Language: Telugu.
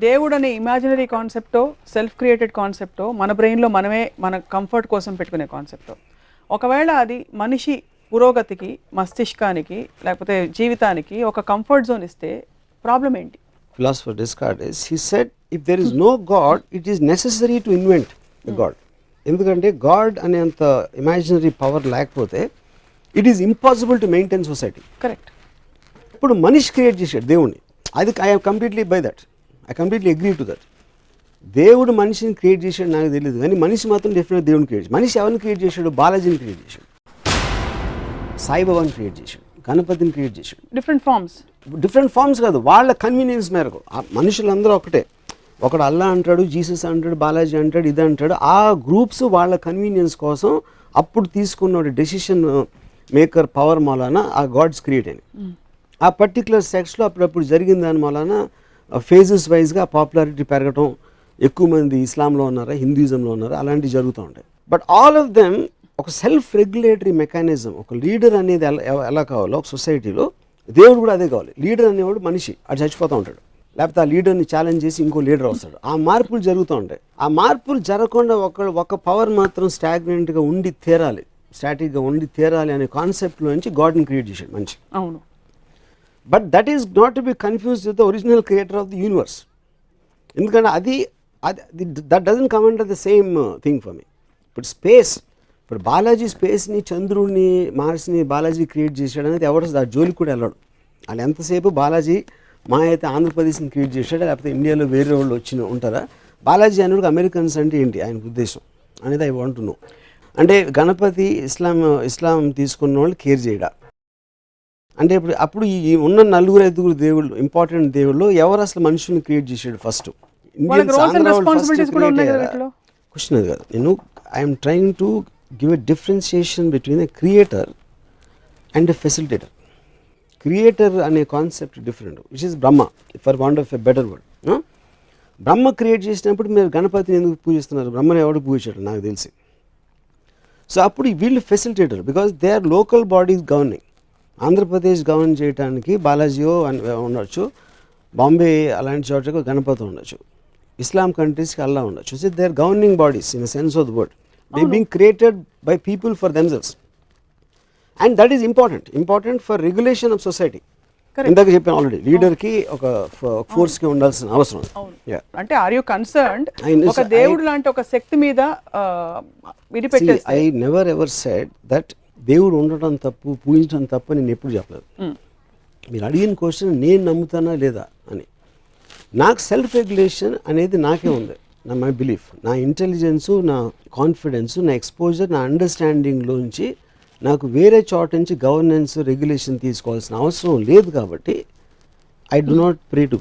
దేవుడు అనే ఇమాజినరీ కాన్సెప్టో సెల్ఫ్ క్రియేటెడ్ కాన్సెప్టో మన బ్రెయిన్లో మనమే మన కంఫర్ట్ కోసం పెట్టుకునే కాన్సెప్టో, ఒకవేళ అది మనిషి పురోగతికి, మస్తిష్కానికి, లేకపోతే జీవితానికి ఒక కంఫర్ట్ జోన్ ఇస్తే ప్రాబ్లం ఏంటి? Philosopher Descartes, he said, if there is no God, it is necessary to invent the God. ఎందుకంటే గాడ్ అనేంత ఇమాజినరీ పవర్ లేకపోతే it is impossible to maintain society. Correct. ఇప్పుడు మనిషి క్రియేట్ చేశాడు దేవుణ్ణి, అది I completely by that, I completely agree to that. దేవుడు మనిషిని క్రియేట్ చేశాడు నాకు తెలియదు, కానీ మనిషి మాత్రం డెఫినెట్గా దేవుని క్రియేట్ చేశాడు. మనిషి ఎవరిని క్రియేట్ చేశాడు? బాలాజీని క్రియేట్ చేశాడు, సాయిబాబాని క్రియేట్ చేశాడు, గణపతిని క్రియేట్ చేశాడు. డిఫరెంట్ ఫార్మ్స్ కాదు, వాళ్ళ కన్వీనియన్స్ మేరకు. మనుషులందరూ ఒకటే, ఒకడు అల్లా అంటాడు, జీసస్ అంటాడు, బాలాజీ అంటాడు, ఇది అంటాడు. ఆ గ్రూప్స్ వాళ్ళ కన్వీనియన్స్ కోసం అప్పుడు తీసుకున్న డెసిషన్ మేకర్ పవర్ మూలాన ఆ గాడ్స్ క్రియేట్ అయినాయి. ఆ పర్టికులర్ సెక్స్లో అప్పుడప్పుడు జరిగిన దాని మూలాన ఫేజెస్ వైజ్గా పాపులారిటీ పెరగటం, ఎక్కువ మంది ఇస్లాంలో ఉన్నారా, హిందూయిజంలో ఉన్నారా, అలాంటివి జరుగుతూ ఉంటాయి. బట్ ఆల్ ఆఫ్ దెమ్ ఒక సెల్ఫ్ రెగ్యులేటరీ మెకానిజం, ఒక లీడర్ అనేది ఎలా కావాలో ఒక సొసైటీలో దేవుడు కూడా అదే కావాలి. లీడర్ అనేవాడు మనిషి, అది చచ్చిపోతూ ఉంటాడు, లేకపోతే ఆ లీడర్ని ఛాలెంజ్ చేసి ఇంకో లీడర్ వస్తాడు. ఆ మార్పులు జరుగుతూ ఉంటాయి. ఆ మార్పులు జరగకుండా ఒక పవర్ మాత్రం స్టాగ్నెంట్గా ఉండి తీరాలి, స్టాటిక్గా ఉండి తీరాలి అనే కాన్సెప్ట్లో నుంచి గాడ్ని క్రియేట్ చేశాడు మనిషి. అవును. But that is not to be confuse with the original creator of the universe. ఎందుకంటే అది that doesn't come under the same thing for me. ఇప్పుడు స్పేస్, ఇప్పుడు బాలాజీ స్పేస్ని, చంద్రుడిని, మార్స్ని బాలాజీ క్రియేట్ చేశాడు అనేది ఎవరు ఆ జోలికి కూడా వెళ్ళాడు. వాళ్ళు ఎంతసేపు బాలాజీ మా అయితే ఆంధ్రప్రదేశ్ని క్రియేట్ చేశాడు, లేకపోతే ఇండియాలో వేరే వాళ్ళు ఉంటారా? బాలాజీ అనేది అమెరికన్స్ అంటే ఏంటి ఆయన ఉద్దేశం అనేది ఐ వాంట్ టు నో. అంటే గణపతి ఇస్లాం తీసుకున్న వాళ్ళు కేర్ చేయడా అంటే అప్పుడు ఈ ఉన్న 4-5 దేవుళ్ళు, ఇంపార్టెంట్ దేవుళ్ళు, ఎవరు అసలు మనుషుల్ని క్రియేట్ చేశాడు ఫస్ట్? క్వశ్చన్ అది కాదు. నేను I'm trying to give a differentiation between a creator and a facilitator. Creator అనే concept different, which is Brahma, for want of a better word. Brahma create చేసినప్పుడు మీరు గణపతిని ఎందుకు పూజిస్తున్నారు? బ్రహ్మని ఎవడు పూజించాడు నాకు తెలిసి. సో అప్పుడు వీళ్ళు facilitator, because they are local bodies governing. Andhra Pradesh govern చేయడానికి బాలాజీయో ఉండొచ్చు, బాంబే అలాంటి చోట్లకు గణపతి ఉండొచ్చు, ఇస్లాం కంట్రీస్కి అల్లా ఉండొచ్చు. So they are governing bodies in the sense of the word. They being created by people for themselves. And that is important for regulation of society. ఇందాక చెప్పాను ఆల్రెడీ, లీడర్కి ఒక ఫోర్స్కి ఉండాల్సిన అవసరం. అంటే ఆర్ యు కన్సర్న్డ్ ఒక దేవుడు లాంటి ఒక శక్తి మీద విడిపెట్టేస్తే? I never ever said that దేవుడు ఉండటం తప్పు, పూజించడం తప్పు నేను ఎప్పుడు చెప్పలేదు. మీరు అడిగిన క్వశ్చన్ నేను నమ్ముతానా లేదా అని. నాకు సెల్ఫ్ రెగ్యులేషన్ అనేది నాకే ఉంది, మై బిలీఫ్, నా ఇంటెలిజెన్సు, నా కాన్ఫిడెన్సు, నా ఎక్స్పోజర్, నా అండర్స్టాండింగ్లోంచి నాకు వేరే చోట నుంచి గవర్నెన్స్ రెగ్యులేషన్ తీసుకోవాల్సిన అవసరం లేదు. కాబట్టి I do not pray to